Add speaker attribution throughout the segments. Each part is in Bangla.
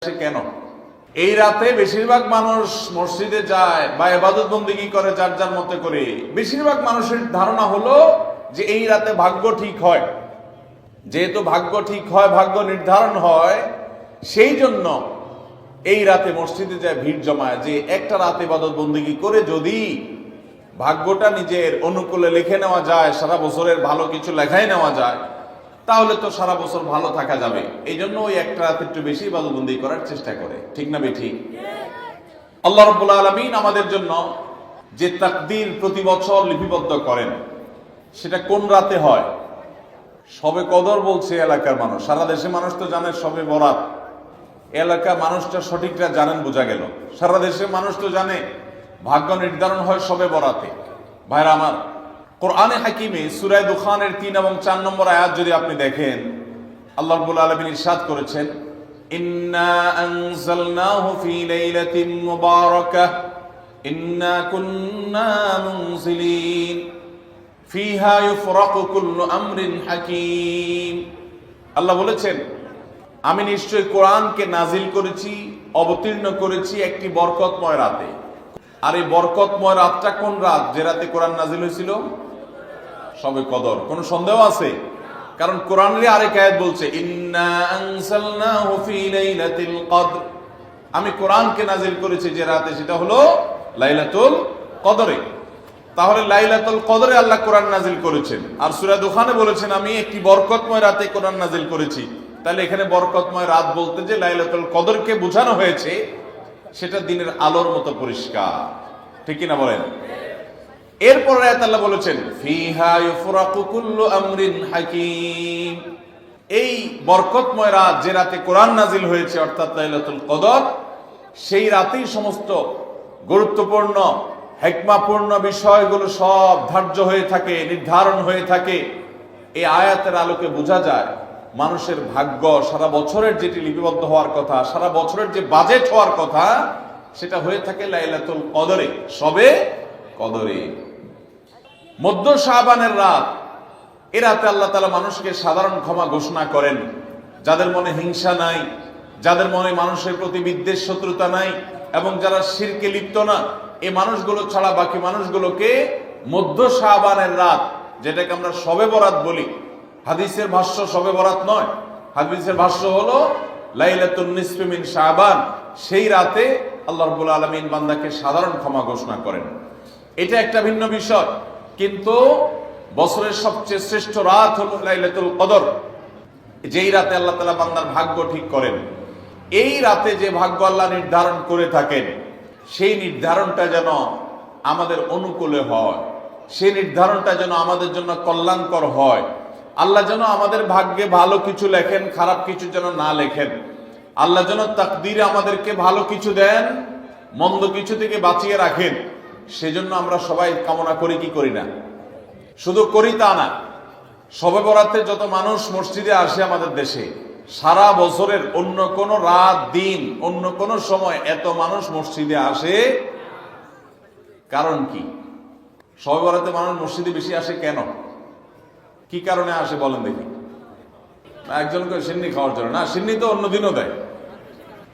Speaker 1: কেন এই রাতে বেশিরভাগ মানুষ মসজিদে যায় বা ইবাদত বন্দেগী করে যার যার মতে করে। বেশিরভাগ মানুষের ধারণা হলো যে এই রাতে ভাগ্য ঠিক হয়, যেহেতু ভাগ্য ঠিক হয়, ভাগ্য নির্ধারণ হয়, সেই জন্য এই রাতে মসজিদে যায়, ভিড় জমায় যে একটা রাতে ইবাদত বন্দেগী করে যদি ভাগ্যটা নিজের অনুকূলে লিখে নেওয়া যায়, সারা বছরের ভালো কিছু লেখাই নেওয়া যায়, তাহলে তো সারা বছর ভালো থাকা যাবে। এই জন্য ওই একটা রাত একটু বেশি ইবাদতবন্দি করার চেষ্টা করে। ঠিক না বেঠিক? আল্লাহ রাব্বুল আলামিন আমাদের জন্য যে তাকদীর প্রতি বছর লিপিবদ্ধ করেন, সেটা কোন রাতে হয়? শবে কদর বলছে এলাকার মানুষ, সারা দেশের মানুষ তো জানে শবে বরাত। এলাকার মানুষটা সঠিকটা জানেন, বোঝা গেল। সারা দেশের মানুষ তো জানে ভাগ্য নির্ধারণ হয় শবে বরাতে। ভাইরা আমার, কোরআনে হাকিমে সূরা দুখানের 3 এবং 4 নম্বর আয়াত যদি আপনি দেখেন, আল্লাহ রাব্বুল আলামিন ইরশাদ করেছেন, ইন্না আনজালনাহু ফি লাইলাতিন মুবারাকাহ ইন্না কুন্না মুনজিলিন ফিহা ইউফরাকু কুল্লু আমরিন হাকিম। আল্লাহ বলেছেন, আমি নিশ্চয় কোরআনকে নাজিল করেছি, অবতীর্ণ করেছি একটি বরকতময় রাতে। আর এই বরকতময় রাতটা কোন রাত? যে রাতে কোরআন নাজিল হয়েছিল শবে কদর। কোন সন্দেহ আছে? কারণ কোরআনের আরেক আয়াত বলছে, ইন্না আনজালনাহু ফি লাইলাতিল কদর, আমি কোরআনকে নাজিল করেছি যে রাতে, সেটা হলো লাইলাতুল কদরে। তাহলে লাইলাতুল কদরে আল্লাহ কোরআন নাজিল করেছেন। আর সূরা দুখানে বলেছেন, আমি একটি বরকতময় রাতে কোরআন নাজিল করেছি। তাহলে এখানে বরকতময় রাত বলতে যে লাইলাতুল কদরকে বোঝানো হয়েছে, সেটা দিনের আলোর মতো পরিষ্কার। ঠিক কিনা বলেন? এরপরে আয়াত আল্লাহ বলেছেন, ফিহা ইউফরাকু কুল্লু আমরিন হাকিম, এই বরকতময় রাত যে রাতে কোরআন নাজিল হয়েছে, অর্থাৎ লাইলাতুল কদর, সেই রাতেই সমস্ত গুরুত্বপূর্ণ হিকমাপূর্ণ বিষয়গুলো সব ধার্য হয়ে থাকে, নির্ধারণ হয়ে থাকে। এই আয়াতের আলোকে বোঝা যায় মানুষের ভাগ্য সারা বছরের যেটি লিপিবদ্ধ হওয়ার কথা, সারা বছরের যে বাজেট হওয়ার কথা, সেটা হয়ে থাকে লাইলাতুল কদরে, শবে কদরে। মধ্য শাবানের রাত, এ রাতে আল্লাহ তাআলা মানুষকে সাধারণ ক্ষমা ঘোষণা করেন। যাদের মনে হিংসা নাই, যাদের মনে মানুষের প্রতি বিদ্বেষ শত্রুতা নাই, এবং যারা শিরকে লিপ্ত না, এই মানুষগুলো ছাড়া বাকি মানুষগুলোকে মধ্য শাবানের রাত, যেটাকে আমরা শবে বরাত বলি, হাদিসের ভাষ্য শবে বরাত নয়, হাদিসের ভাষ্য হলো লাইলাতুন নিসফি মিন শাবান, সেই রাতে আল্লাহ রাব্বুল আলামিন বান্দাকে সাধারণ ক্ষমা ঘোষণা করেন। এটা একটা ভিন্ন বিষয়, কিন্তু বছরের সবচেয়ে শ্রেষ্ঠ রাত হলো লাইলাতুল কদর, যেই রাতে আল্লাহ তাআলা বান্দার ভাগ্য ঠিক করেন। এই রাতে যে ভাগ্য আল্লাহ নির্ধারণ করে থাকেন, সেই নির্ধারণটা যেন আমাদের অনুকূলে হয়, সেই নির্ধারণটা যেন আমাদের জন্য কল্যাণকর হয়। আল্লাহ যেন আমাদের ভাগ্যে ভালো কিছু লেখেন, খারাপ কিছু যেন না লেখেন। আল্লাহ যেন তাকদীরে আমাদেরকে ভালো কিছু দেন, মন্দ কিছু থেকে বাঁচিয়ে রাখেন। সেজন্য আমরা সবাই কামনা করি কি করি না? শুধু করি তা না, শবে বরাতে যত মানুষ মসজিদে আসে আমাদের দেশে, সারা বছরের অন্য কোন রাত, দিন, অন্য কোন সময় এত মানুষ মসজিদে আসে, কারণ কি? শবে বরাতে মানুষ মসজিদে বেশি আসে কেন? কি কারণে আসে বলেন দেখি? একজনকে সিন্নি খাওয়ার জন্য না, সিন্নি তো অন্যদিনও দেয়।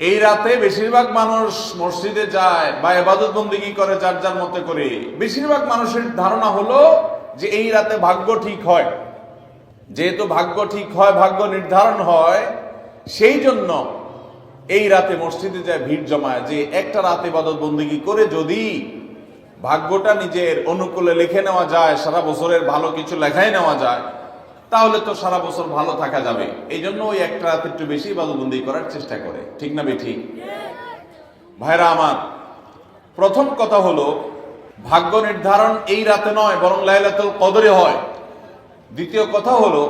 Speaker 1: এই রাতে বেশিরভাগ মানুষ মসজিদে যায় বা ইবাদত বন্দেগী করে যার যার মতে করে। বেশিরভাগ মানুষের ধারণা হলো যে এই রাতে ভাগ্য ঠিক হয়, যেহেতু ভাগ্য ঠিক হয়, ভাগ্য নির্ধারণ হয়, সেই জন্য এই রাতে মসজিদে যায়, ভিড় জমায় যে একটা রাতে ইবাদত বন্দেগী করে যদি ভাগ্যটা নিজের অনুকূলে লিখে নেওয়া যায়, সারা বছরের ভালো কিছু লেখাই নেওয়া যায়, তাহলে তো সারা বছর ভালো থাকা যাবে। এই জন্য ওই একটা রাত একটু বেশি ইবাদতবন্দি করার চেষ্টা করে। ঠিক না বেঠিক? ভাইরা আমার, প্রথম কথা হলো ভাগ্য নির্ধারণ এই রাতে নয়, বরং লাইলাতুল কদরে হয়। দ্বিতীয় কথা হলো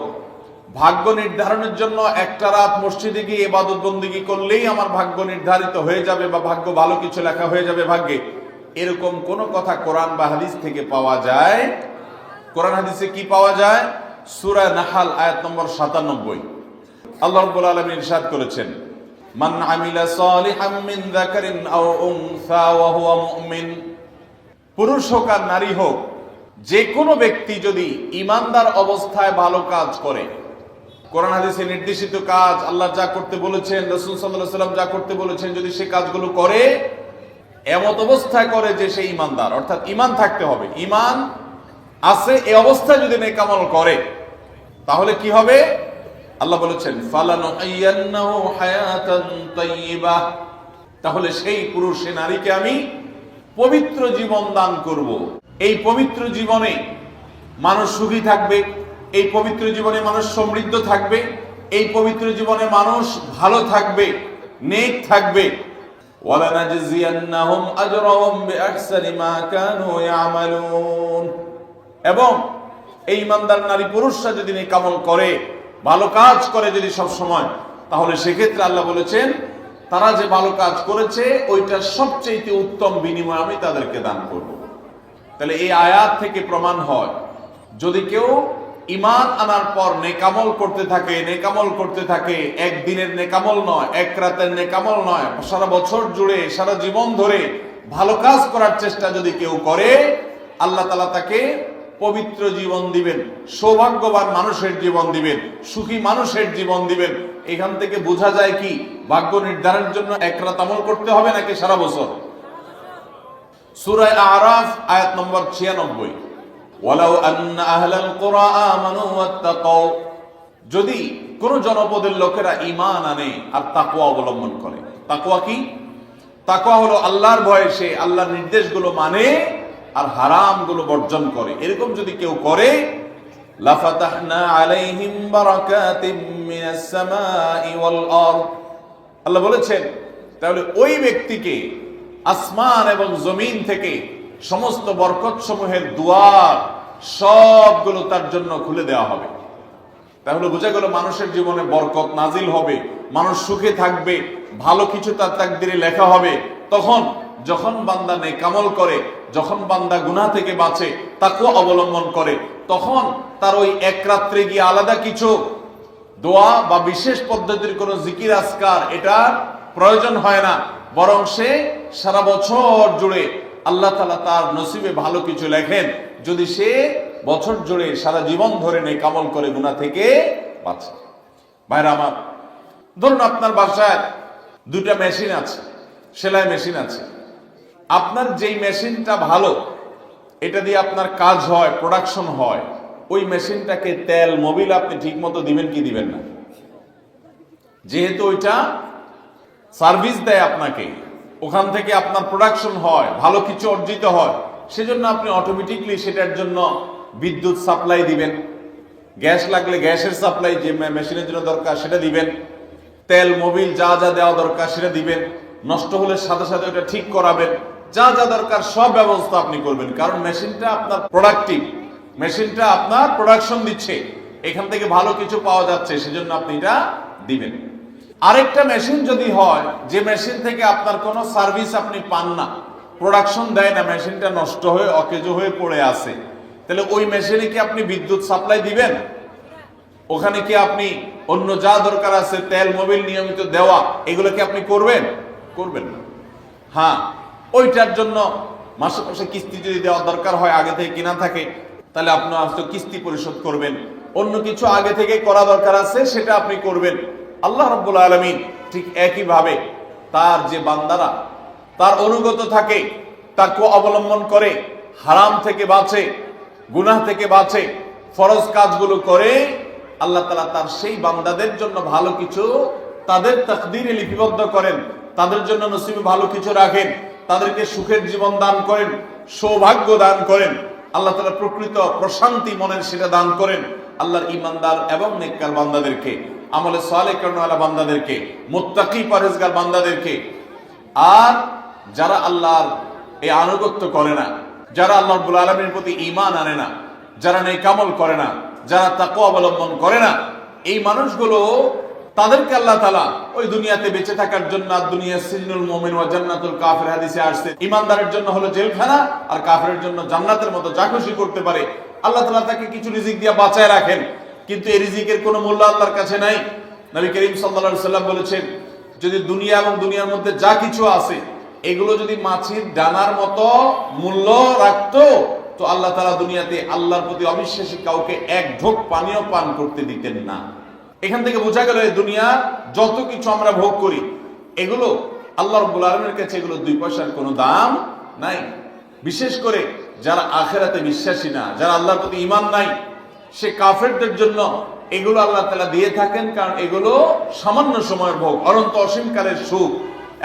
Speaker 1: ভাগ্য নির্ধারণের জন্য একটা রাত মসজিদে গিয়ে ইবাদত বন্দেগী করলেই আমার ভাগ্য নির্ধারিত হয়ে যাবে বা ভাগ্য ভালো কিছু লেখা হয়ে যাবে ভাগ্যে, এরকম কোন কথা কোরআন বা হাদিস থেকে পাওয়া যায়? কোরআন হাদিসে কি পাওয়া যায়? সূরা নাহাল আয়াত নম্বর 97, আল্লাহ রাব্বুল আলামিন ইরশাদ করেছেন, মান আমিলা সালিহাম মিন যাকারিন আও উনসা ওয়া হুয়া মুমিন, পুরুষ হোক আর নারী হোক, যে কোনো ব্যক্তি যদি ঈমানদার অবস্থায় ভালো কাজ করে, কোরআন হাদিসে নির্দেশিত কাজ, আল্লাহ যা করতে বলেছেন, রাসূল সাল্লাল্লাহু আলাইহি ওয়াসাল্লাম যা করতে বলেছেন, যদি সে কাজগুলো করে, এমত অবস্থায় করে যে সে ঈমানদার, অর্থাৎ ঈমান থাকতে হবে, ঈমান আছে এই অবস্থায় যদি নেক আমল করে, তাহলে কি হবে? আল্লাহ বলেছেন ফালানুহিয়ান্নাহু হায়াতান তাইয়্যিবাহ, তাহলে সেই পুরুষ সে নারীকে আমি পবিত্র জীবন দান করব। এই পবিত্র জীবনে মানুষ সুখী থাকবে, এই পবিত্র জীবনে মানুষ সমৃদ্ধ থাকবে, এই পবিত্র জীবনে মানুষ ভালো থাকবে, নেক থাকবে। ওয়ালানাজজিয়ান্নাহুম আজরাহুম বিআহসানি মা কানু ইয়ামালুন, এবং এই ইমানদার নারী পুরুষরা যদি নেক আমল করে, ভালো কাজ করে যদি সব সময়, তাহলে সেক্ষেত্রে আল্লাহ বলেছেন তারা যে ভালো কাজ করেছে ওইটা সবচেয়ে উত্তম বিনিময় আমি তাদেরকে দান করব। তাহলে এই আয়াত থেকে প্রমাণ হয়, যদি কেউ ঈমান আনার পর নেকামল করতে থাকে, নেকামল করতে থাকে, একদিনের নেকামল নয়, এক রাতের নেকামল নয়, সারা বছর জুড়ে সারা জীবন ধরে ভালো কাজ করার চেষ্টা যদি কেউ করে, আল্লাহ তাআলা তাকে পবিত্র জীবন দিবেন, সৌভাগ্যবান মানুষের জীবন দিবেন, সুখী মানুষের জীবন দিবেন। এখান থেকে বোঝা যায় কি ভাগ্য নির্ধারণের জন্য এক রাত আমল করতে হবে নাকি সারা বছর? সূরা আরাফ আয়াত নম্বর 96, ওয়ালাউ আন্না আহলাল কুরা আমানু ওয়াত্তাকাউ, যদি কোন জনপদের লোকেরা ঈমান আনে আর তাকওয়া অবলম্বন করে। তাকওয়া কি? তাকওয়া হলো আল্লাহর ভয়ে সে আল্লাহর নির্দেশগুলো মানে আর হারামগুলো বর্জন করে, এরকম যদি কেউ করে, লাফাতাহনা আলাইহিম বারাকাতিম মিনাস সামাই ওয়াল আরদ, আল্লাহ বলেছেন তাহলে ওই ব্যক্তিকে আসমান এবং জমিন থেকে সমস্ত বরকত সমূহের দুয়ার সবগুলো তার জন্য খুলে দেওয়া হবে। তাহলে বোঝা গেল মানুষের জীবনে বরকত নাজিল হবে, মানুষ সুখে থাকবে, ভালো কিছু তার তাকদিরে লেখা হবে। তখন যখন বান্দা নেক আমল করে, যখন বান্দা গুনাহ থেকে বাঁচে, তাকওয়া অবলম্বন করে, তখন তার ওই এক রাত্রে গিয়ে আলাদা কিছু দোয়া বা বিশেষ পদ্ধতির কোনো জিকির আজকার এটা প্রয়োজন হয় না, বরং সে সারা বছর জুড়ে আল্লাহ তাআলা তার নসিবে ভালো কিছু লেখেন, যদি সে বছর জুড়ে সারা জীবন ধরে নেক আমল করে গুনাহ থেকে বাঁচে। ভাইরা আমার, ধরুন আপনার বাসায় দুইটা মেশিন আছে, সেলাই মেশিন আছে। আপনার যেই মেশিনটা ভালো, এটা দিয়ে আপনার কাজ হয়, প্রোডাকশন হয়, ওই মেশিনটাকে তেল মোবিল আপনি ঠিক মতো দিবেন কি দিবেন না? যেহেতু ওইটা সার্ভিস দেয় আপনাকে, ওখান থেকে আপনার প্রোডাকশন হয়, ভালো কিছু অর্জিত হয়, সেজন্য আপনি অটোমেটিকলি সেটার জন্য বিদ্যুৎ সাপ্লাই দিবেন, গ্যাস লাগলে গ্যাসের সাপ্লাই যে মেশিনের জন্য দরকার সেটা দিবেন, তেল মোবিল যা যা দেওয়া দরকার সেটা দিবেন, নষ্ট হলে সাথে সাথে ওটা ঠিক করাবেন, যা যা দরকার সব ব্যবস্থা আপনি করবেন। কারণ মেশিনটা আপনার প্রোডাক্টিভ, মেশিনটা আপনার প্রোডাকশন দিচ্ছে, এখান থেকে ভালো কিছু পাওয়া যাচ্ছে, সেজন্য আপনি এটা দিবেন। আরেকটা মেশিন যদি হয় যে মেশিন থেকে আপনার কোনো সার্ভিস আপনি পান না, প্রোডাকশন দেয় না, মেশিনটা নষ্ট হয়ে অকেজো হয়ে পড়ে আছে, তাহলে ওই মেশিনে কি আপনি বিদ্যুৎ সাপ্লাই দিবেন? ওখানে কি আপনি অন্য যা দরকার আছে তেল মোবিল নিয়মিত দেওয়া, এগুলো কি আপনি করবেন? করবেন না। হ্যাঁ, ওইটার জন্য মাসে মাসে কিস্তি যদি দেওয়ার দরকার হয়, আগে থেকে কিনা থাকে, তাহলে আপনি হয়তো কিস্তি পরিশোধ করবেন। অন্য কিছু আগে থেকে করা দরকার আছে সেটা আপনি করবেন। আল্লাহ রাব্বুল আলামিন ঠিক একই ভাবে তার যে বান্দারা তার অনুগত থাকে, তাকওয়া অবলম্বন করে, হারাম থেকে বাঁচে, গুনাহ থেকে বাঁচে, ফরজ কাজগুলো করে, আল্লাহ তাআলা তার সেই বান্দাদের জন্য ভালো কিছু তাদের তাকদীরে লিপিবদ্ধ করেন, তাদের জন্য নসিবে ভালো কিছু রাখেন, তাদেরকে সুখের জীবন দান করেন, সৌভাগ্য দান করেন। আল্লাহ তাআলা প্রকৃত প্রশান্তি মনের সেটা দান করেন আল্লাহর ঈমানদার এবং নেককার বান্দাদেরকে, আমলে সালেহ করনেওয়ালা বান্দাদেরকে, মুত্তাকি পরহেজগার বান্দাদেরকে। আর যারা আল্লাহর এই আনুগত্য করে না, যারা আল্লাহ রাব্বুল আলামিনের প্রতি ঈমান আনে না, যারা নেক আমল করে না, যারা তাকওয়া অবলম্বন করে না, এই মানুষগুলো তাদেরকে আল্লাহ তাআলা ওই দুনিয়াতে বেঁচে থাকার জন্য, দুনিয়া সিজনুল মুমিন ওয়া জান্নাতুল কাফির হাদিসে আসছে, ঈমানদারের জন্য হলো জেলখানা আর কাফিরের জন্য জান্নাতের মতো যা খুশি করতে পারে। আল্লাহ তাআলা তাকে কিছু রিজিক দিয়ে বাঁচায় রাখেন, কিন্তু এই রিজিকের কোনো মূল্য আল্লাহর কাছে নাই। নবী করিম সাল্লাল্লাহু আলাইহি সাল্লাম বলেছেন, যদি দুনিয়া এবং দুনিয়ার মধ্যে যা কিছু আছে এগুলো যদি মাছির ডানার মতো মূল্য রাখতো, তো আল্লাহ তাআলা দুনিয়াতে আল্লাহর প্রতি অবিশ্বাসী কাউকে এক ঢোক পানিও পান করতে দিতেন না। এখান থেকে বোঝা গেল এই দুনিয়ার যত কিছু আমরা ভোগ করি এগুলো আল্লাহ রাব্বুল আলামিনের কাছে এগুলো 2 পয়সার কোনো দাম নাই। বিশেষ করে যারা আখিরাতে বিশ্বাসী না, যারা আল্লাহর প্রতি ঈমান নাই, সে কাফেরদের জন্য এগুলো আল্লাহ তাআলা দিয়ে থাকেন, কারণ এগুলো সামান্য সময়ের ভোগ, অনন্ত অসীমকালের সুখ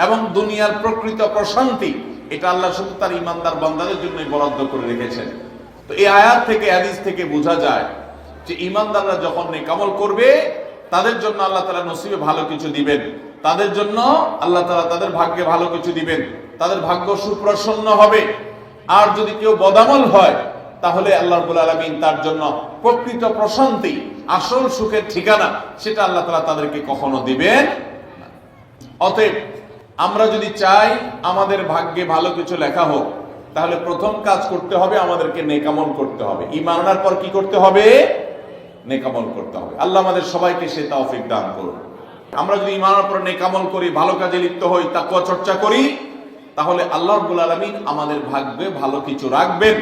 Speaker 1: এবং দুনিয়ার প্রকৃত প্রশান্তি। এটা আল্লাহ শুধু তার ঈমানদার বান্দাদের জন্যই বরাদ্দ করে রেখেছেন। তো এই আয়াত থেকে, হাদিস থেকে বোঝা যায় যে ঈমানদাররা যখন নেক আমল করবে তাদের জন্য আল্লাহ তাআলা নসিবে ভালো কিছু দিবেন, তাদের জন্য আল্লাহ তাআলা তাদের ভাগ্যে ভালো কিছু দিবেন, তাদের ভাগ্য সুপ্রসন্ন হবে। আর যদি কেউ বদামল হয় তাহলে আল্লাহ রাব্বুল আলামিন তার জন্য প্রকৃত প্রশান্তি, আসল সুখের ঠিকানা, সেটা আল্লাহ তাআলা তাদেরকে কখনো দিবেন না। অতএব আমরা যদি চাই আমাদের ভাগ্যে ভালো কিছু লেখা হোক, তাহলে প্রথম কাজ করতে হবে, আমাদেরকে নেক আমল করতে হবে। ঈমান আনার পর কি করতে হবে? নেক আমল করতে হবে। আল্লাহ আমাদের সবাইকে সে তৌফিক দান করুন। আমরা যদি ঈমান আনার পর নেক আমল করি, ভালো কাজে লিপ্ত হই, তাকওয়া চর্চা করি, তাহলে আল্লাহ রাব্বুল আলামিন আমাদের ভাগ্যে ভালো কিছু রাখবেন।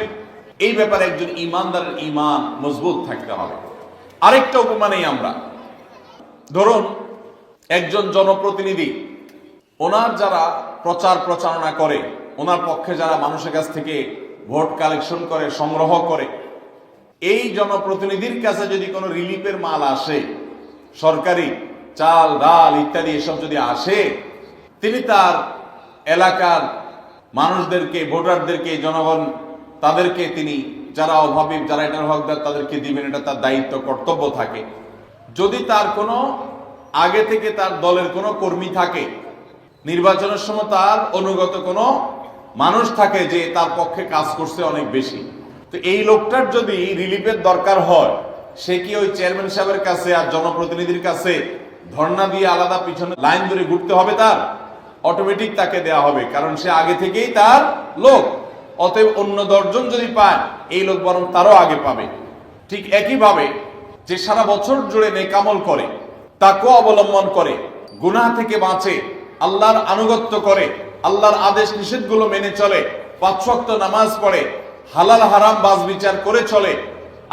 Speaker 1: এই ব্যাপারে একজন ঈমানদারের ঈমান মজবুত থাকতে হবে। আরেকটা উপমা নেই আমরা। ধরুন একজন জনপ্রতিনিধি, ওনার যারা প্রচার প্রচারণা করে, ওনার পক্ষে যারা মানুষের কাছ থেকে ভোট কালেকশন করে, সংগ্রহ করে, এই জনপ্রতিনিধির কাছে যদি কোনো রিলিফের মাল আসে, সরকারি চাল ডাল ইত্যাদি এসব যদি আসে, তিনি তার এলাকার মানুষদেরকে, ভোটারদেরকে, জনগণ তাদেরকে তিনি, যারা অভাবী, যারা এটার হকদার, তাদেরকে দিবেন। এটা তার দায়িত্ব, কর্তব্য থাকে। যদি তার কোনো আগে থেকে তার দলের কোনো কর্মী থাকে, নির্বাচনের সময় তার অনুগত কোনো মানুষ থাকে যে তার পক্ষে কাজ করছে অনেক বেশি, তো এই লোকটার যদি রিলিফের দরকার হয়, সে কি ওই চেয়ারম্যান সাহেবের কাছে আর জনপ্রতিনিধির কাছে ধর্ণা দিয়ে আলাদা পিছনে লাইন ধরে ঘুরতে হবে? তার অটোমেটিক তাকে দেয়া হবে, কারণ সে আগে থেকেই তার লোক। অতএব অন্য 10 জন যদি পায়, এই লোক বরং তারও আগে পাবে। ঠিক একইভাবে যে সারা বছর জুড়ে নেক আমল করে, তাকওয়া অবলম্বন করে, গুনাহ থেকে বাঁচে, আল্লাহর আনুগত্য করে, আল্লাহর আদেশ নিষেধগুলো মেনে চলে, 5 ওয়াক্ত নামাজ পড়ে, হালাল হারাম বাজ বিচার করে চলে,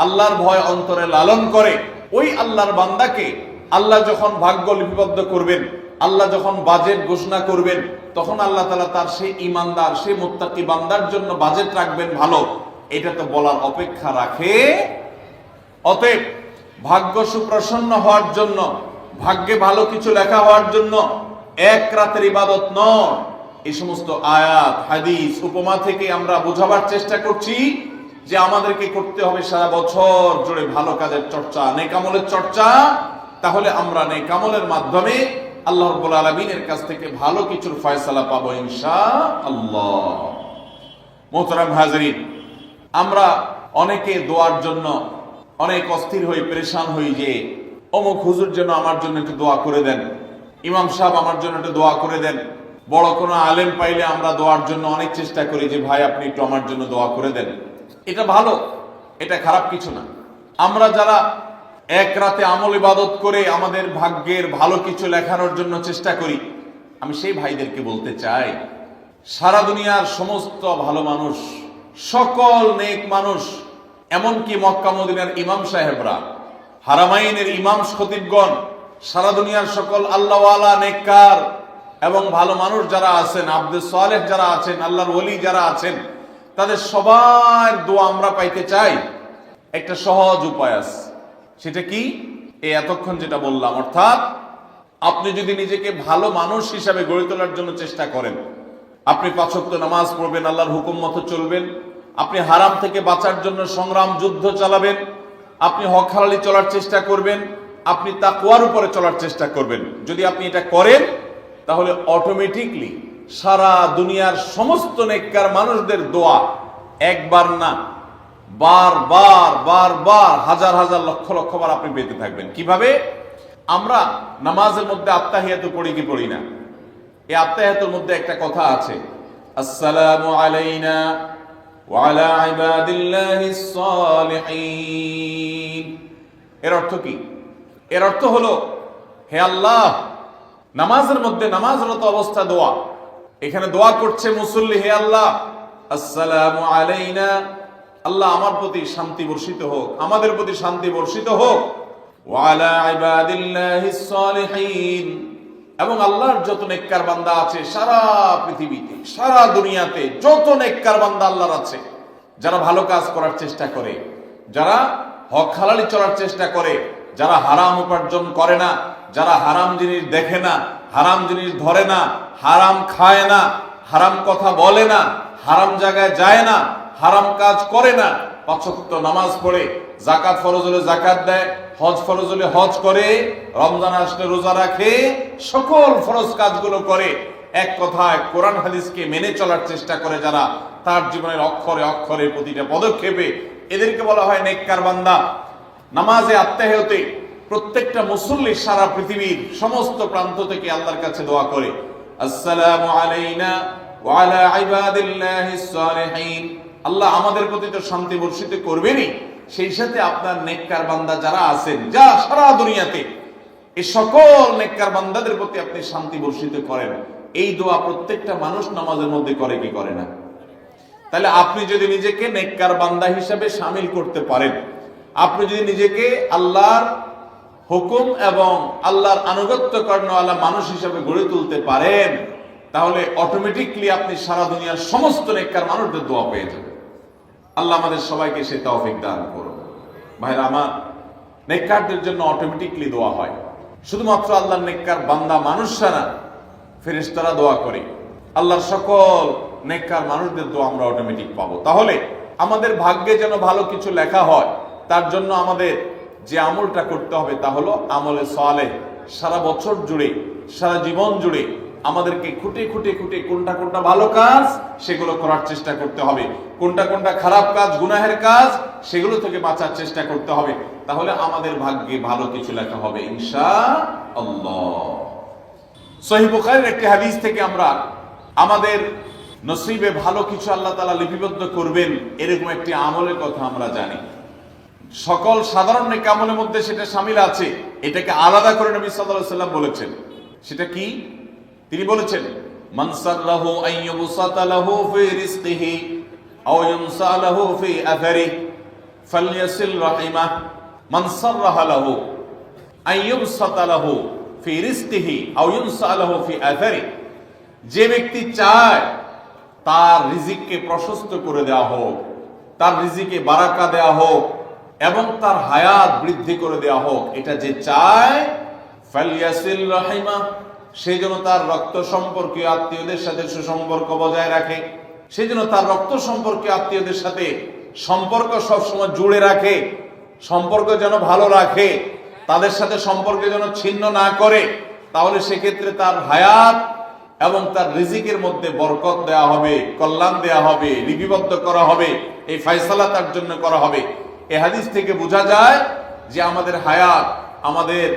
Speaker 1: আল্লাহর ভয় অন্তরে লালন করে, ওই আল্লাহর বান্দাকে আল্লাহ যখন ভাগ্য লিপিবদ্ধ করবেন, আল্লাহ যখন বাজেট ঘোষণা করবেন, তখন আল্লাহ তাআলা তার সেই ঈমানদার, সেই মুত্তাকি বান্দার জন্য বাজেট রাখবেন ভালো। এটা তো বলার অপেক্ষা রাখে? অতএব ভাগ্য সুপ্রসন্ন হওয়ার জন্য, ভাগ্যে ভালো কিছু লেখা হওয়ার জন্য এক রাতের ইবাদত নয়। এই সমস্ত আয়াত, হাদিস, উপমা থেকে আমরা বোঝাবার চেষ্টা করছি যে আমাদেরকে করতে হবে সারা বছর জুড়ে ভালো কাজের চর্চা, নেক আমলের চর্চা। তাহলে আমরা নেক আমলের মাধ্যমে আল্লাহ রাব্বুল আলামিনের কাছ থেকে ভালো কিছুর ফয়সালা পাবো ইনশাআল্লাহ। মোহতারাম হাজরিন, আমরা অনেকে দোয়ার জন্য অনেক অস্থির হই, পেরেশান হই যে অমুক হুজুর যেন আমার জন্য একটু দোয়া করে দেন, ইমাম সাহেব আমার জন্য একটু দোয়া করে দেন। বড় কোনো আলেম পাইলে আমরা দোয়ার জন্য অনেক চেষ্টা করি যে ভাই আপনি একটু আমার জন্য দোয়া করে দেন। এটা ভালো, এটা খারাপ কিছু না। আমরা যারা এক রাতে আমল ইবাদত করে আমাদের ভাগ্যের ভালো কিছু লেখানোর জন্য চেষ্টা করি, আমি সেই ভাইদেরকে বলতে চাই, সারা দুনিয়ার সমস্ত ভালো মানুষ, সকল নেক মানুষ, এমনকি মক্কা মদিনার ইমাম সাহেবরা, হারামাইনের ইমাম খতিবগণ, সারা দুনিয়ার সকল আল্লাহওয়ালা, নেককার এবং ভালো মানুষ যারা আছেন, আব্দুস সালেহ যারা আছেন, আল্লাহর ওলি যারা আছেন, তাদের সবার দোয়া আমরা পাইতে চাই। একটা সহজ উপায় আছে, সেটা কি? এই এতক্ষণ যেটা বললাম, অর্থাৎ আপনি যদি নিজেকে ভালো মানুষ হিসাবে গড়ে তোলার জন্য চেষ্টা করেন, আপনি 5 ওয়াক্ত নামাজ পড়বেন, আল্লাহর হুকুম মতো চলবেন, আপনি হারাম থেকে বাঁচার জন্য সংগ্রাম যুদ্ধ চালাবেন, আপনি হক হালালি চলার চেষ্টা করবেন, আপনি তাকওয়ার উপরে চলার চেষ্টা করবেন। যদি আপনি এটা করেন, তাহলে অটোমেটিকলি সারা দুনিয়ার সমস্ত নেককার মানুষদের দোয়া একবার না, বারবার বারবার, হাজার হাজার লক্ষ লক্ষ বার আপনি পেতে থাকবেন। কিভাবে? আমরা নামাজের মধ্যে আত্তাহিয়াত পড়ি কি পড়ি না? এই আত্তাহিয়াতের মধ্যে একটা কথা আছে, আসসালামু আলাইনা ওয়া আলা ইবাদিল্লাহিস সালিহিন। এর অর্থ কি? এর অর্থ হলো, হে আল্লাহ, নামাজের মধ্যে নামাজরত অবস্থা দোয়া, এখানে দোয়া করছে মুসল্লি, হে আল্লাহ, আসসালামু আলাইনা, আল্লাহ আমার প্রতি শান্তি বর্ষিত হোক, আমাদের প্রতি শান্তি বর্ষিত হোক, ওয়া আলা ইবাদিল্লাহিস সালিহিন, এবং আল্লাহর যত নেককার বান্দা আছে সারা পৃথিবীতে, সারা দুনিয়াতে যত নেককার বান্দা আল্লাহর আছে, যারা ভালো কাজ করার চেষ্টা করে, যারা হক হালালি চলার চেষ্টা করে, যারা হারাম উপার্জন করে না, যারা হারাম জিনিস দেখে না, হারাম জিনিস ধরে না, হারাম খায় না, হারাম কথা বলে না, হারাম জায়গায় যায় না, হারাম কাজ করে না, 5 ওয়াক্ত নামাজ পড়ে, যাকাত ফরজ হলে যাকাত দেয়, হজ ফরজ হলে হজ করে, রমজান আসলে রোজা রাখে, সকল ফরজ কাজগুলো করে, এক কথায় কোরআন হাদিসকে মেনে চলার চেষ্টা করে যারা, তার জীবনের অক্ষরে অক্ষরে প্রতিটা পদক্ষেপে, এদেরকে বলা হয় নেককার বান্দা। নামাজে আত্মাহতে প্রত্যেকটা মুসল্লি সারা পৃথিবীর সমস্ত প্রান্ত থেকে আল্লাহর কাছে দোয়া করে, আসসালামু আলাইনা ওয়া আলা ইবাদিল্লাহিস সালিহিন, আল্লাহ আমাদের প্রতি তো শান্তি বর্ষিত করবেনই, সেই সাথে আপনার নেককার বান্দা যারা আছেন, যা সারা দুনিয়াতে, এই সকল নেককার বান্দাদের প্রতি আপনি শান্তি বর্ষিত করেন। এই দোয়া প্রত্যেকটা মানুষ নামাজের মধ্যে করে কি করে না? তাহলে আপনি যদি নিজেকে নেককার বান্দা হিসাবে শামিল করতে পারেন, আপনি যদি নিজেকে আল্লাহর হুকুম এবং আল্লাহর আনুগত্য করানোওয়ালা মানুষ হিসাবে গড়ে তুলতে পারেন, তাহলে অটোমেটিকলি আপনি সারা দুনিয়ার সমস্ত নেককার মানুষদের দোয়া পেয়ে যাবেন। আল্লাহ আমাদের সবাইকে সে তৌফিক দান করুন। ভাইরা আমার, নেককারদের জন্য অটোমেটিকলি দোয়া হয়। শুধুমাত্র আল্লাহর নেককার বান্দা মানুষরা না, ফেরেশতারা দোয়া করে। আল্লাহর সকল নেককার মানুষদের দোয়া আমরা অটোমেটিক পাবো। তাহলে আমাদের ভাগ্যে যেন ভালো কিছু লেখা হয়, তার জন্য আমাদের যে আমলটা করতে হবে তা হলো আমলে সালেহ। সারা বছর জুড়ে, সারা জীবন জুড়ে আমাদেরকে খুঁটে খুঁটে খুঁটে কোনটা কোনটা ভালো কাজ সেগুলো করার চেষ্টা করতে হবে, কোনটা কোনটা খারাপ কাজ, গুনাহের কাজ, সেগুলো থেকে বাঁচার চেষ্টা করতে হবে। তাহলে আমাদের ভাগ্যে ভালো কিছু লেখা হবে ইনশাআল্লাহ। সহিহ বুখারীর একটি হাদিস থেকে আমরা আমাদের নসিবে ভালো কিছু আল্লাহ তাআলা লিপিবদ্ধ করবেন এরকম একটি আমলের কথা আমরা জানি। সকল সাধারণ নেক আমলের মধ্যে সেটা শামিল আছে, এটাকে আলাদা করে নবী সাল্লাল্লাহু আলাইহি ওয়াসাল্লাম বলেছেন। সেটা কি? তিনি বলেছেন, মান সাল্লাহু আইয়ুবসাতা লাহু ফি রিজকিহি আও ইউনসা লাহু ফি আথারিহি ফালইয়াসিল রাহিমাহ। মান সাল্লাহা লাহু আইয়ুবসাতা লাহু ফি রিজকিহি আও ইউনসা লাহু ফি আথারিহি, যে ব্যক্তি চায় তার রিজিককে প্রশস্ত করে দেওয়া হোক, তার রিজিকে বারাকা দেওয়া হোক এবং তার হায়াত বৃদ্ধি করে দেওয়া হোক, এটা যে চায়, ফালইয়াসিল রাহিমাহ, সেই জন্য তার রক্ত সম্পর্কীয় আত্মীয়দের সাথে সুসম্পর্ক বজায় রাখে, সেই জন্য তার রক্ত সম্পর্কীয় আত্মীয়দের সাথে সম্পর্ক সবসময় জুড়ে রাখে, সম্পর্ক যেন ভালো রাখে, তাদের সাথে সম্পর্ক যেন ছিন্ন না করে। তাহলে সেক্ষেত্রে তার হায়াত এবং তার রিজিকের মধ্যে বরকত দেওয়া হবে, কল্যাণ দেওয়া হবে, লিপিবদ্ধ করা হবে, এই ফয়সালা তার জন্য করা হবে। এই হাদিস থেকে বোঝা যায় যে আমাদের হায়াত, আমাদের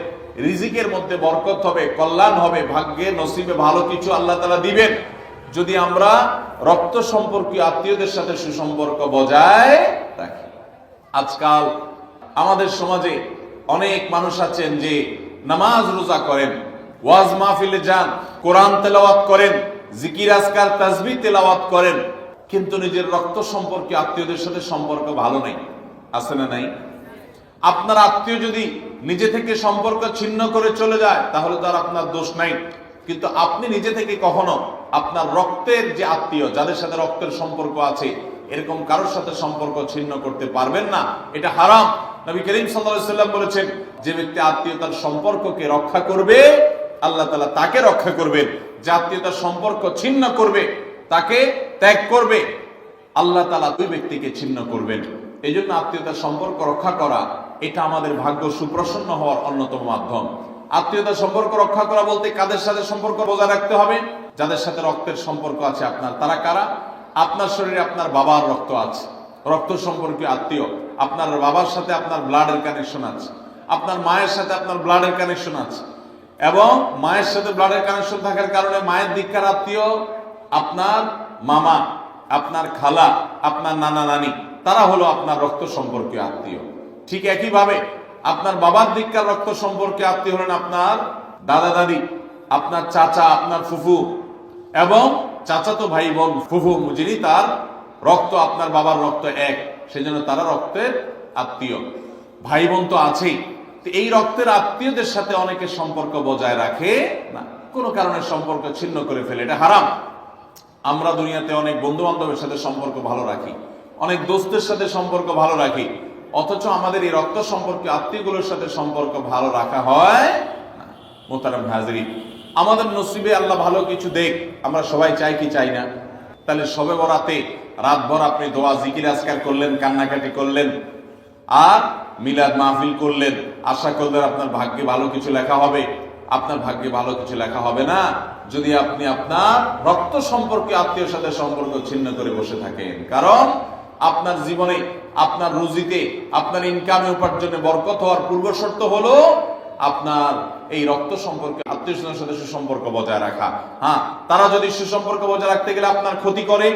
Speaker 1: রিজিকের মধ্যে বরকত হবে, কল্যাণ হবে, ভাগ্যে নসিবে ভালো কিছু আল্লাহ তাআলা দিবেন যদি আমরা রক্ত সম্পর্কীয় আত্মীয়দের সাথে সুসম্পর্ক বজায় রাখি। আজকাল আমাদের সমাজে অনেক মানুষ আছেন যে নামাজ রোজা করেন, ওয়াজ মাহফিলে যান, কোরআন তেলাওয়াত করেন, জিকির আজকার তাসবিহ তেলাওয়াত করেন, কিন্তু নিজের রক্ত সম্পর্কে আত্মীয়দের সাথে সম্পর্ক ভালো নেই। আছে না নাই? আপনার আত্মীয় যদি নিজে থেকে সম্পর্ক ছিন্ন করে চলে যায় তাহলে তো আর আপনার দোষ নাই, কিন্তু আপনি নিজে থেকে কখনো আপনার রক্তের যে আত্মীয়, যাদের সাথে রক্তের সম্পর্ক আছে, এরকম কারোর সাথে সম্পর্ক ছিন্ন করতে পারবেন না। এটা হারাম। নবী করিম সাল্লাল্লাহু আলাইহি ওয়াসাল্লাম বলেছেন, যে ব্যক্তি আত্মীয়তার সম্পর্ককে রক্ষা করবে আল্লাহ তাআলা তাকে রক্ষা করবেন, যে আত্মীয়তার সম্পর্ক ছিন্ন করবে, তাকে ত্যাগ করবে, আল্লাহ তাআলা ওই ব্যক্তিকে ছিন্ন করবেন। এই জন্য আত্মীয়তার সম্পর্ক রক্ষা করা এটা আমাদের ভাগ্য সুপ্রসন্ন হওয়ার অন্যতম মাধ্যম। আত্মীয়তার সম্পর্ক রক্ষা করা বলতে কাদের সাথে সম্পর্ক বজায় রাখতে হবে? যাদের সাথে রক্তের সম্পর্ক আছে আপনার। তারা কারা? আপনার শরীরে আপনার বাবার রক্ত আছে, রক্ত সম্পর্কীয় আত্মীয়। আপনার বাবার সাথে আপনার ব্লাডের কানেকশন আছে, আপনার মায়ের সাথে আপনার ব্লাডের কানেকশন আছে, এবং মায়ের সাথে ব্লাডের কানেকশন থাকার কারণে মায়ের দিককার আত্মীয় আপনার মামা, আপনার খালা, আপনার নানা নানি, তারা হলো আপনার রক্ত সম্পর্কীয় আত্মীয়। ঠিক একইভাবে আপনার বাবার দিককার রক্ত সম্পর্কে আত্মীয় হলেন আপনার দাদা দাদি, আপনার চাচা, আপনার ফুফু, এবং চাচাতো ভাই বোন, ফুফু যিনি তার রক্ত আপনার বাবার রক্ত এক, সেজন্য তারা রক্তের আত্মীয়। ভাই বোন তো আছেই, তো এই রক্তের আত্মীয়দের সাথে অনেকে সম্পর্ক বজায় রাখে না, কোনো কারণে সম্পর্ক ছিন্ন করে ফেলে, এটা হারাম। আমরা দুনিয়াতে অনেক বন্ধু বান্ধবের সাথে সম্পর্ক ভালো রাখি, অনেক দোস্তের সাথে সম্পর্ক ভালো রাখি, অথচ আমাদের এই রক্ত সম্পর্কে আত্মীয়গুলোর সাথে সম্পর্ক ভালো রাখা হয় না। মোহতারাম হাজরিন, আমাদের নসিবে আল্লাহ ভালো কিছু দেখ, আমরা সবাই চাই কি চাই না? তাহলে শবে বরাতে রাতভর আপনি দোয়া জিকির আজকার করলেন, কান্নাকাটি করলেন, আর মিলাদ মাহফিল করলেন, আশা করলেন আপনার ভাগ্যে ভালো কিছু লেখা হবে। আপনার ভাগ্যে ভালো কিছু লেখা হবে না যদি আপনি আপনার রক্ত সম্পর্কে আত্মীয়র সাথে সম্পর্ক ছিন্ন করে বসে থাকেন। কারণ আপনার জীবনে, আপনার রুজিতে, আপনার ইনকামে, উপার্জনে বরকত হওয়ার পূর্ব শর্ত হলো আপনার এই রক্ত সম্পর্কে আত্মীয় স্বজনের সাথে সুসম্পর্ক বজায় রাখা। হ্যাঁ, তারা যদি সুসম্পর্ক বজায় রাখতে গেলে আপনার ক্ষতি করে,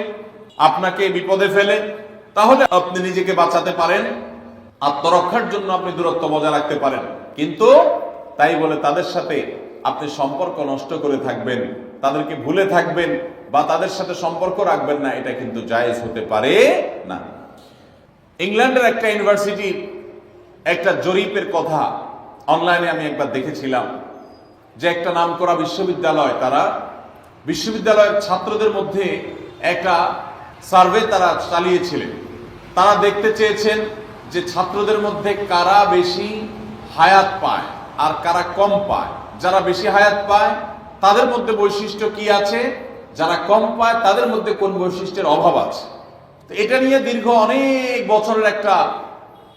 Speaker 1: আপনাকে বিপদে ফেলে, তাহলে আপনি নিজেকে বাঁচাতে পারেন, আত্মরক্ষার জন্য আপনি দূরত্ব বজায় রাখতে পারেন। কিন্তু তাই বলে তাদের সাথে আপনি সম্পর্ক নষ্ট করে থাকবেন, তাদেরকে ভুলে থাকবেন বা তাদের সাথে সম্পর্ক রাখবেন না, এটা কিন্তু জায়েজ হতে পারে না। ইংল্যান্ডের একটা ইউনিভার্সিটির একটা জরিপের কথা অনলাইনে আমি একবার দেখেছিলাম, যে একটা নামকরা বিশ্ববিদ্যালয়, তারা বিশ্ববিদ্যালয়ের ছাত্রদের মধ্যে একটা সার্ভে তারা চালিয়েছিলেন। তারা দেখতে চেয়েছেন যে ছাত্রদের মধ্যে কারা বেশি হায়াত পায় আর কারা কম পায়। যারা বেশি হায়াত পায় তাদের মধ্যে বৈশিষ্ট্য কি আছে, যারা কম পায় তাদের মধ্যে কোন বৈশিষ্ট্যের অভাব আছে। তো এটা নিয়ে দীর্ঘ অনেক বছরের একটা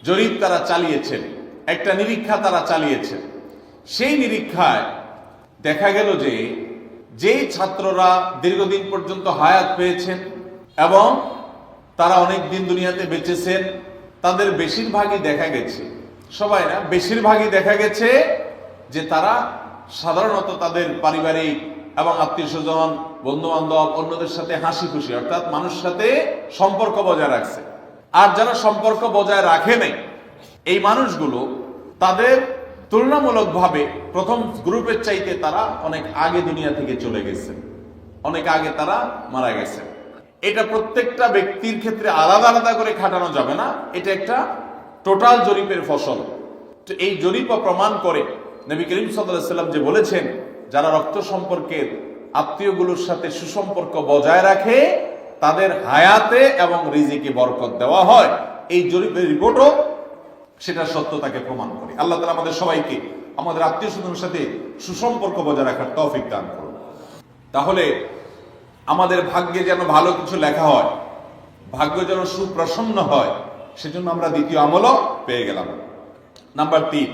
Speaker 1: জরিপ তারা চালিয়েছেন, একটা নিরীক্ষা তারা চালিয়েছেন। সেই নিরীক্ষায় দেখা গেল যে যেই ছাত্ররা দীর্ঘদিন পর্যন্ত হায়াত পেয়েছেন এবং তারা অনেক দিন দুনিয়াতে বেঁচেছেন, তাদের বেশিরভাগই দেখা গেছে, সবাই না, বেশিরভাগই দেখা গেছে যে তারা সাধারণত তাদের পারিবারিক এবং আত্মীয় স্বজন, বন্ধু বান্ধব, অন্যদের সাথে হাসি খুশি, অর্থাৎ মানুষের সাথে সম্পর্ক বজায় রাখছে। আর যারা সম্পর্ক বজায় রাখে নাই, এই মানুষগুলো তাদের তুলনামূলকভাবে প্রথম গ্রুপের চাইতে তারা অনেক আগে দুনিয়া থেকে চলে গেছে, অনেক আগে তারা মারা গেছে। এটা প্রত্যেকটা ব্যক্তির ক্ষেত্রে আলাদা আলাদা করে খাটানো যাবে না, এটা একটা টোটাল জরিপের ফসল। তো এই জরিপ প্রমাণ করে নবী করিম সাল্লাল্লাহু আলাইহি ওয়াসাল্লাম যে বলেছেন, যারা রক্ত সম্পর্কের আত্মীয়গুলোর সাথে সুসম্পর্ক বজায় রাখে তাদের হায়াতে এবং রিজিকে বরকত দেওয়া হয়। এই জরিপের রিপোর্টও সেটা সত্যতাকে প্রমাণ করে। আল্লাহ তাআলা আমাদের সবাইকে আমাদের আত্মীয় স্বজনের সাথে সুসম্পর্ক বজায় রাখার তৌফিক দান করুন। তাহলে আমাদের ভাগ্যে যেন ভালো কিছু লেখা হয়, ভাগ্য যেন সুপ্রসন্ন হয়, সেজন্য আমরা দ্বিতীয় আমলও পেয়ে গেলাম। নাম্বার 3,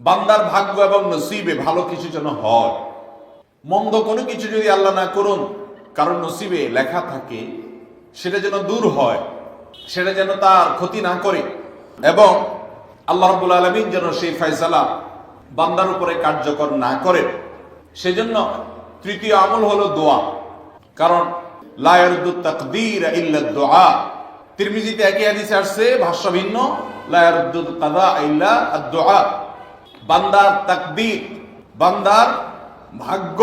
Speaker 1: বান্দার ভাগ্য এবং নসিবে ভালো কিছু যেন হয়। মন্দ কোনো কিছু যদি আল্লাহ না করুন কারণ নসিবে লেখা থাকে, সেটা যেন দূর হয়, সেটা যেন তার ক্ষতি না করে, এবং আল্লাহ রাব্বুল আলামিন যেন সেই ফয়সালা বান্দার উপরে কার্যকর না করে, সেজন্য তৃতীয় আমল হলো দোয়া। কারণ লা ইয়ারুদ্দু তাকদীর ইল্লা দুআ। তিরমিজিতে একই হাদিসে আসছে, ভাষ্য ভিন্ন, লা ইয়ারুদ্দু কাযা ইল্লা আদ-দুআ। বান্দার তাকদীর, বান্দার ভাগ্য,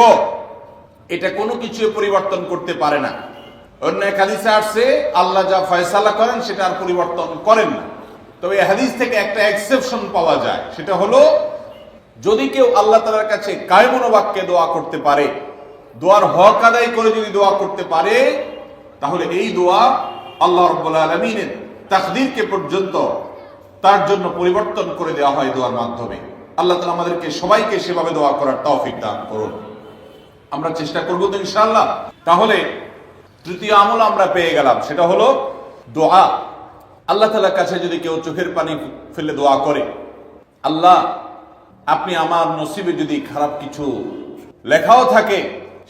Speaker 1: এটা কোনো কিছু পরিবর্তন করতে পারে না। অন্য এক হাদিসে আসছে, আল্লাহ যা ফয়সালা করেন সেটা আর পরিবর্তন করেন না। তবে এই হাদিস থেকে একটা এক্সেপশন পাওয়া যায়, সেটা হলো যদি কেউ আল্লাহ তাআলার কাছে কায়মন বাক্যে দোয়া করতে পারে, দোয়ার হক আদায় করে যদি দোয়া করতে পারে, তাহলে এই দোয়া আল্লাহ রাব্বুল আলামিনের তাকদীরকে পর্যন্ত তার জন্য পরিবর্তন করে দেওয়া হয় দোয়ার মাধ্যমে। আল্লাহ তাআলা আমাদেরকে সবাইকে সেভাবে দোয়া করার তৌফিক দান করুন। আমরা চেষ্টা করব তো ইনশাআল্লাহ। তাহলে তৃতীয় আমল আমরা পেয়ে গেলাম, সেটা হলো দোয়া। আল্লাহ তাআলার কাছে যদি কেউ চোখের পানি ফেলে দোয়া করে, আল্লাহ আপনি আমার নসিবে যদি খারাপ কিছু লেখাও থাকে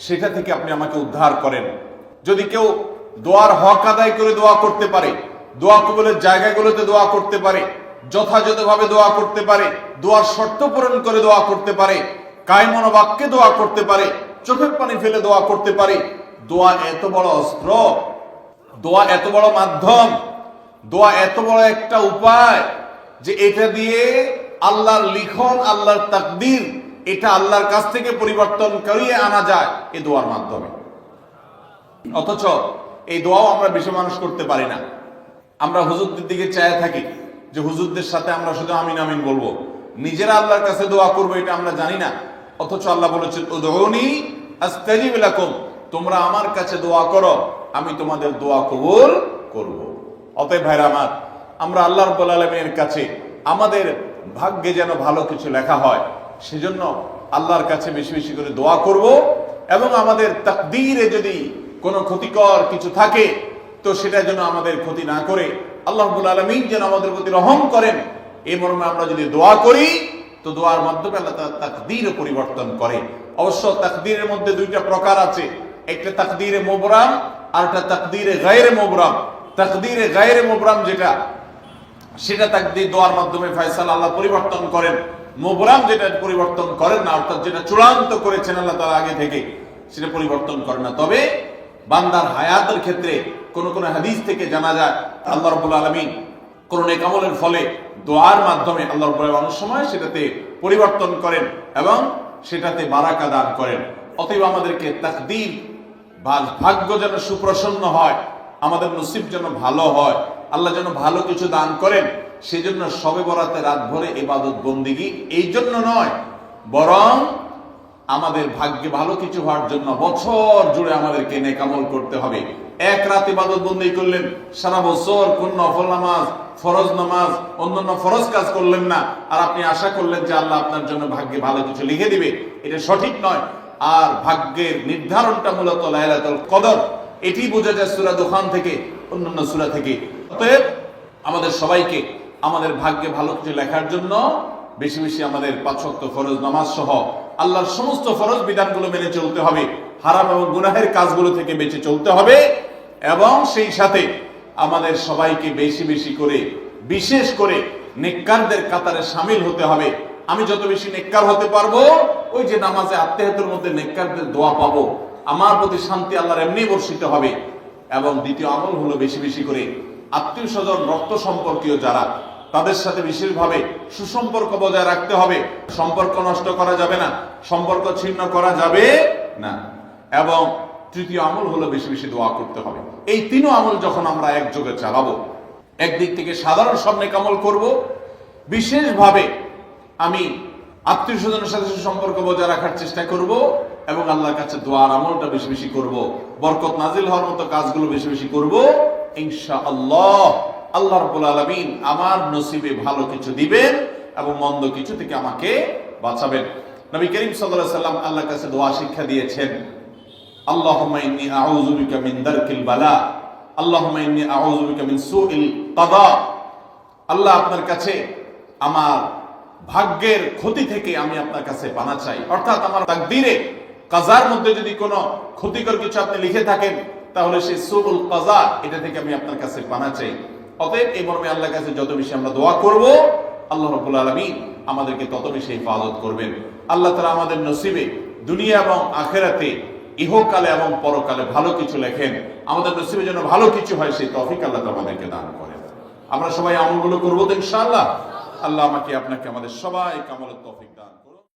Speaker 1: সেটা থেকে আপনি আমাকে উদ্ধার করেন। যদি কেউ দোয়ার হক আদায় করে দোয়া করতে পারে, দোয়া কবুলের জায়গাগুলোতে দোয়া করতে পারে, যথাযথভাবে দোয়া করতে পারে, দোয়ার শর্ত পূরণ করে দোয়া করতে পারে, কায়মন বাক্যে দোয়া করতে পারে, চোখের পানি ফেলে দোয়া করতে পারে, দোয়া এত বড় অস্ত্র, দোয়া এত বড় মাধ্যম, দোয়া এত বড় একটা উপায় যে এটা দিয়ে আল্লাহর লিখন, আল্লাহর তাকদীর, এটা আল্লাহর কাছ থেকে পরিবর্তন করিয়ে আনা যায় এই দোয়ার মাধ্যমে। অথচ এই দোয়াও আমরা বেশি মানুষ করতে পারি না। আমরা হুজুরদের দিকে চায় থাকি যে হুজুরদের সাথে আমরা শুধু আমিন আমিন বলবো, নিজেরা আল্লাহর কাছে দোয়া করবো এটা আমরা জানি না, অথচ আল্লাহ বলেছেন উদউনি আস্তাজিব লাকুম, তোমরা আমার কাছে দোয়া করো, আমি তোমাদের দোয়া কবুল করব। অতএব ভাইরা আমার, আমরা আল্লাহ রাব্বুল আলামিনের কাছে আমাদের ভাগ্যে যেন ভালো কিছু লেখা হয়, সেজন্য আল্লাহর কাছে বেশি বেশি করে দোয়া করব। এবং আমাদের তাকদীরে যদি কোনো ক্ষতিকর কিছু থাকে তো সেটা যেন আমাদের ক্ষতি না করে আল্লাহ রাব্বুল আলামিন যেন আমাদের প্রতি রহম করেন, এই মর্মে আমরা যদি দোয়া করি তো দোয়ার মাধ্যমে আল্লাহ তাআলা তাকদীর পরিবর্তন করে। অবশ্য তাকদীরের মধ্যে দুইটা প্রকার আছে, একটা তাকদীরে মুবরাম আর একটা তাকদীরে গায়রে মুবরাম। তাকদীরে গায়রে মুবরাম যেটা, সেটা তাকদীর দোয়ার মাধ্যমে ফয়সালা আল্লাহ পরিবর্তন করেন। মুবরাম যেটা পরিবর্তন করেন না, অর্থাৎ যেটা চূড়ান্ত করেছেন আল্লাহ তাআলা আগে থেকে, সেটা পরিবর্তন করেন না। তবে বান্দার হায়াতের ক্ষেত্রে কোন কোন হাদিস থেকে জানা যায় আল্লাহ রাব্বুল আলামিন কোন নেক আমলের ফলে দোয়ার মাধ্যমে আল্লাহ রাব্বুল আলামিন অনেক সময় সেটাতে পরিবর্তন করেন এবং সেটাতে বারাকা দান করেন। অতএব আমাদেরকে তাকদীর ভাগ্য যেন সুপ্রসন্ন হয়, আমাদের নসিব যেন ভালো হয়, আল্লাহ যেন ভালো কিছু দান করেন, সেজন্য শবে বরাতে রাত ভরে ইবাদত বন্দিগি এই জন্য নয়, বরং আমাদের ভাগ্যে ভালো কিছু হওয়ার জন্য বছর জুড়ে আমাদেরকে নেক আমল করতে হবে। এক রাত ইবাদত বন্দেগী করলেন, সারা বছর কোন নফল নামাজ, ফরজ নামাজ, অন্যান্য ফরজ কাজ করলেন না, আর আপনি আশা করলেন যে আল্লাহ আপনার জন্য ভাগ্যে ভালো কিছু লিখে দিবে, এটা সঠিক নয়। আর ভাগ্যের নির্ধারণটা মূলত লাইলাতুল কদর, এটি বোঝা যায় সূরা দুখান থেকে, অন্যান্য সূরা থেকে। অতএব আমাদের সবাইকে আমাদের ভাগ্যে ভালো কিছু লেখার জন্য বেশি বেশি আমাদের 5 ওয়াক্ত ফরজ নামাজ সহ আল্লাহর সমস্ত ফরজ বিধানগুলো মেনে চলতে হবে, হারাম এবং গুনাহের কাজগুলো থেকে বেঁচে চলতে হবে, এবং সেই সাথে আমাদের সবাইকে বেশি বেশি করে বিশেষ করে নেককারদের কাতারে শামিল হতে হবে। আমি যত বেশি নেককার হতে পারবো, ওই যে নামাজে আত্মেহাতের মধ্যে নেককারদের দোয়া পাবো, আমার প্রতি শান্তি আল্লাহর এমনি বর্ষিত হবে। এবং দ্বিতীয় আমল হলো বেশি বেশি করে আত্মীয় স্বজন রক্ত সম্পর্কীয় যারা, তাদের সাথে বিশেষভাবে সুসম্পর্ক বজায় রাখতে হবে। সম্পর্ক নষ্ট করা যাবে না, সম্পর্ক ছিন্ন করা যাবে না। এবং তৃতীয় আমল হলো বেশি বেশি দোয়া করতে হবে। এই তিনও আমল যখন আমরা একযোগে চালাবো, একদিক থেকে সাধারণ সব নেক আমল করব, বিশেষভাবে আমি আত্মীয় স্বজনের সাথে সুসম্পর্ক বজায় রাখার চেষ্টা করব, এবং আল্লাহর কাছে দোয়ার আমলটা বেশি বেশি করব, বরকত নাজিল হওয়ার মতো কাজগুলো বেশি বেশি করব, ইনশাআল্লাহ আল্লাহ রাব্বুল আলামিন আমার নসিবে ভালো কিছু দিবেন এবং মন্দ কিছু থেকে আমাকে বাঁচাবেন। নবী করিম সাল্লাল্লাহু আলাইহি সাল্লাম আল্লাহর কাছে দোয়া শিক্ষা দিয়েছেন, আল্লাহুম্মা ইন্নী আউযু বিকা মিন দারকিল বালা, আল্লাহুম্মা ইন্নী আউযু বিকা মিন সুইল কাদা। আল্লাহ, আপনার কাছে আমার ভাগ্যের ক্ষতি থেকে আমি আপনার কাছে পানা চাই। অর্থাৎ আমার তাকদীরে কাজার মধ্যে যদি কোনো ক্ষতিকর কিছু আপনি লিখে থাকেন, তাহলে সেই সুউল কাজা, এটা থেকে আমি আপনার কাছে পানা চাই। অতএব এই মর্মে আল্লাহর কাছে যত বেশি আমরা দোয়া করব, আল্লাহ রাব্বুল আলামিন আমাদেরকে তত বেশি হিফাজত করবেন। আল্লাহ তাআলা আমাদের নসিবে দুনিয়া এবং আখিরাতে, ইহকালে এবং পরকালে ভালো কিছু লেখেন, আমাদের নসিবে যেন ভালো কিছু হয় সেই তৌফিক আল্লাহ তাআলা আমাদেরকে দান করেন। আমরা সবাই আমলগুলো করব তো ইনশাআল্লাহ। আল্লাহ আমাকে আপনাকে আমাদের সবাইকে আমলের তৌফিক দান করুন।